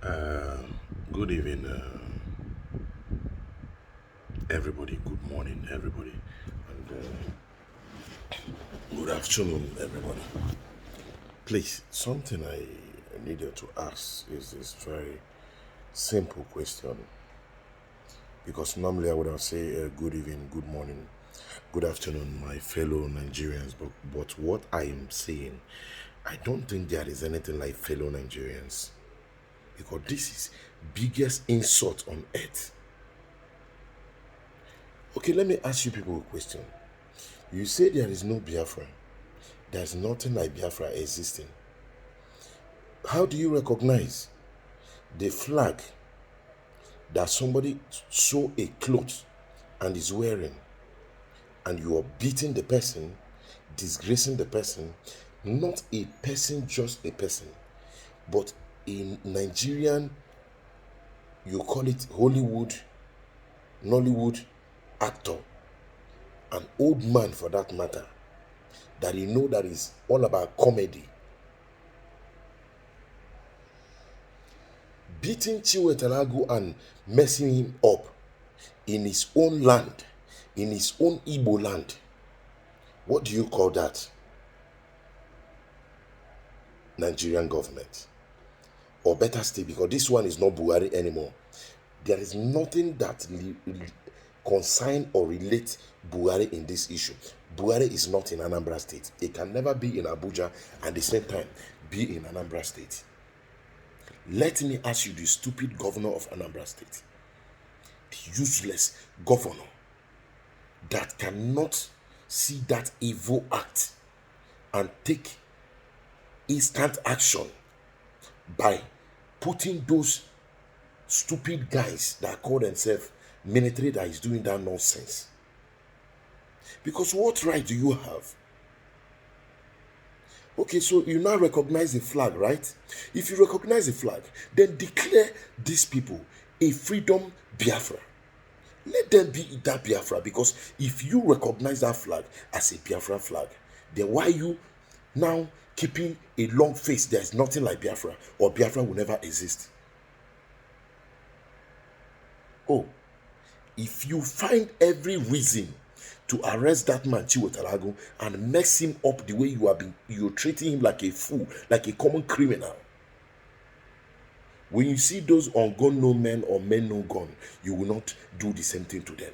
Uh, Good evening, everybody. Good morning, everybody. And good afternoon, everybody. Please, something I needed to ask is this very simple question. Because normally I would have say good evening, good morning, good afternoon, my fellow Nigerians. But what I am saying, I don't think there is anything like fellow Nigerians. Because this is biggest insult on earth. Okay, let me ask you people a question. You say there is no Biafra. There's nothing like Biafra existing. How do you recognize the flag that somebody sew a cloth and is wearing, and you are beating the person, disgracing the person, not a person, just a person, but in Nigerian, you call it Hollywood, Nollywood actor, an old man for that matter, that you know that is all about comedy, beating Chiwetalago and messing him up in his own land, in his own Igbo land. What do you call that? Nigerian government. Or better still, because this one is not Buhari anymore. There is nothing that concern or relate Buhari in this issue. Buhari is not in Anambra State. It can never be in Abuja and at the same time be in Anambra State. Let me ask you, the stupid governor of Anambra State, the useless governor that cannot see that evil act and take instant action by putting those stupid guys that call themselves military that is doing that nonsense. Because what right do you have? Okay, so you now recognize the flag, right? If you recognize the flag, then declare these people a freedom Biafra. Let them be that Biafra, because if you recognize that flag as a Biafra flag, then why you now keeping a long face? There's nothing like Biafra, or Biafra will never exist. Oh, if you find every reason to arrest that man Chiwetalago and mess him up the way you're treating him like a fool, like a common criminal. When you see those on gun no men or men no gun, you will not do the same thing to them.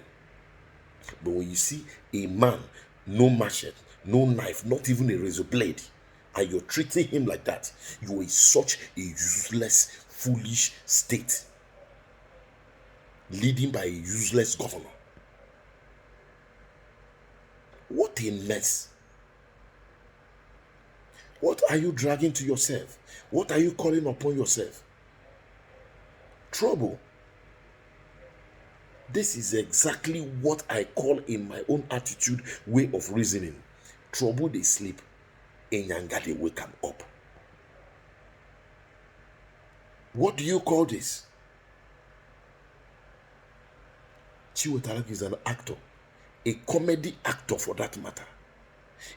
But when you see a man, no machete, no knife, not even a razor blade, and you're treating him like that, you are such a useless, foolish state, leading by a useless governor. What a mess. What are you dragging to yourself? What are you calling upon yourself? Trouble. This is exactly what I call in my own attitude, way of reasoning. Trouble they sleep, Enyanga they wake them up. What do you call this? Chiwetalago is an actor, a comedy actor for that matter.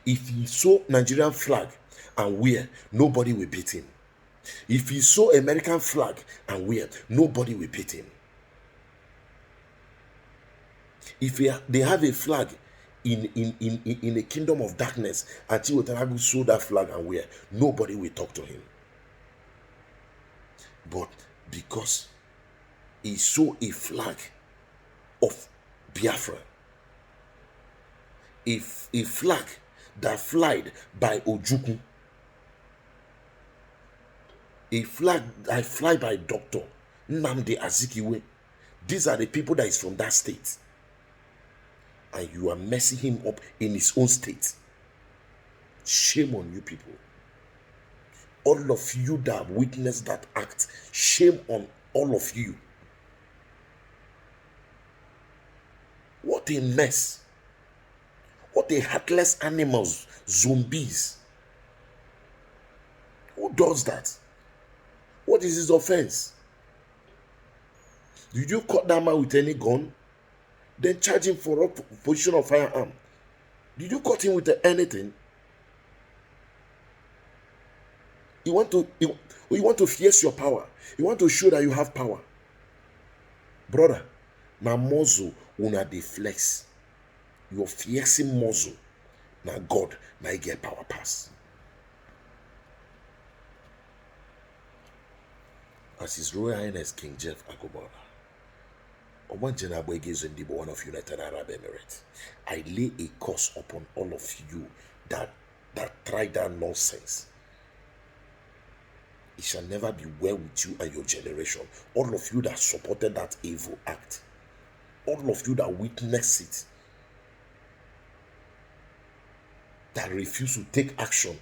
If he saw Nigerian flag and wear, nobody will beat him. If he saw American flag and wear, nobody will beat him. If they have a flag in a kingdom of darkness, and Chiwetalago saw that flag and wear, nobody will talk to him. But because he saw a flag of Biafra, a flag that flied by Ojukwu, a flag that fly by Dr. Nnamdi Azikiwe. These are the people that is from that state. And you are messing him up in his own state. Shame on you people. All of you that witnessed that act, shame on all of you. What a mess. What a heartless animals, zombies. Who does that? What is his offense? Did you cut that man with any gun? Then charge him for possession of firearm. Did you cut him with anything? You want to fierce your power. You want to show that you have power. Brother, now muzzle una dey flex. Your fiercing muzzle. Now God, now you get power pass. As His Royal Highness King Jeff Agugbaloa Eze Ndi Igbo, one of United Arab Emirates, I lay a curse upon all of you that try that nonsense. It shall never be well with you and your generation. All of you that supported that evil act, all of you that witnessed it, that refuse to take action,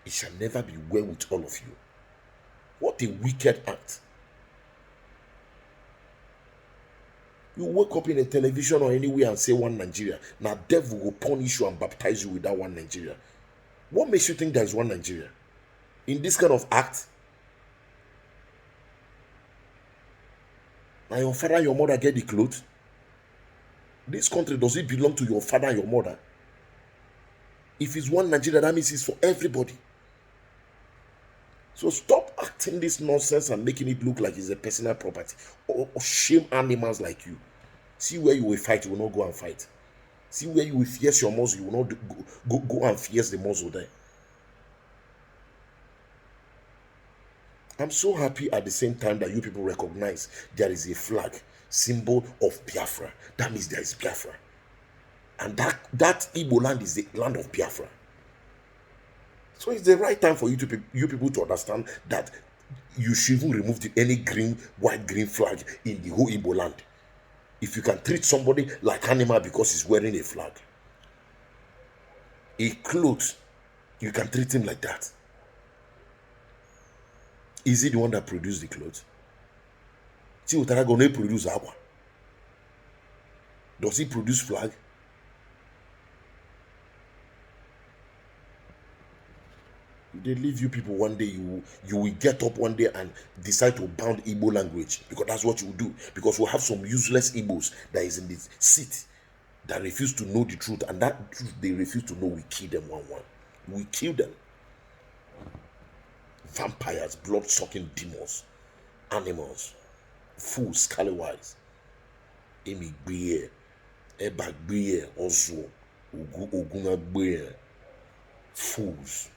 it shall never be well with all of you. What a wicked act. You wake up in a television or anywhere and say one Nigeria. Now devil will punish you and baptize you with that one Nigeria. What makes you think there is one Nigeria? In this kind of act? Now your father and your mother get the clothes? This country, does it belong to your father and your mother? If it's one Nigeria, that means it's for everybody. So stop acting this nonsense and making it look like it's a personal property. Or shame animals like you. See where you will fight, you will not go and fight. See where you will fierce your muzzle, you will not go and fierce the muzzle there. I'm so happy at the same time that you people recognize there is a flag, symbol of Biafra. That means there is Biafra. And that Igbo land is the land of Biafra. So it's the right time for you people to understand that you should even remove any white, green flag in the whole Igbo land. If you can treat somebody like animal because he's wearing a flag, a clothes, you can treat him like that. Is he the one that produced the clothes? See, Utarago produce agua. Does he produce flag? They leave you people one day, you will get up one day and decide to bound Igbo language, because that's what you will do. Because we have some useless Igbos that is in this seat that refuse to know the truth, and that truth they refuse to know, we kill them one. We kill them. Vampires, blood-sucking demons, animals, fools, scallywags. Emi Gbiye, Eba Gbiye, Ozo, Oguna Gbiye, fools.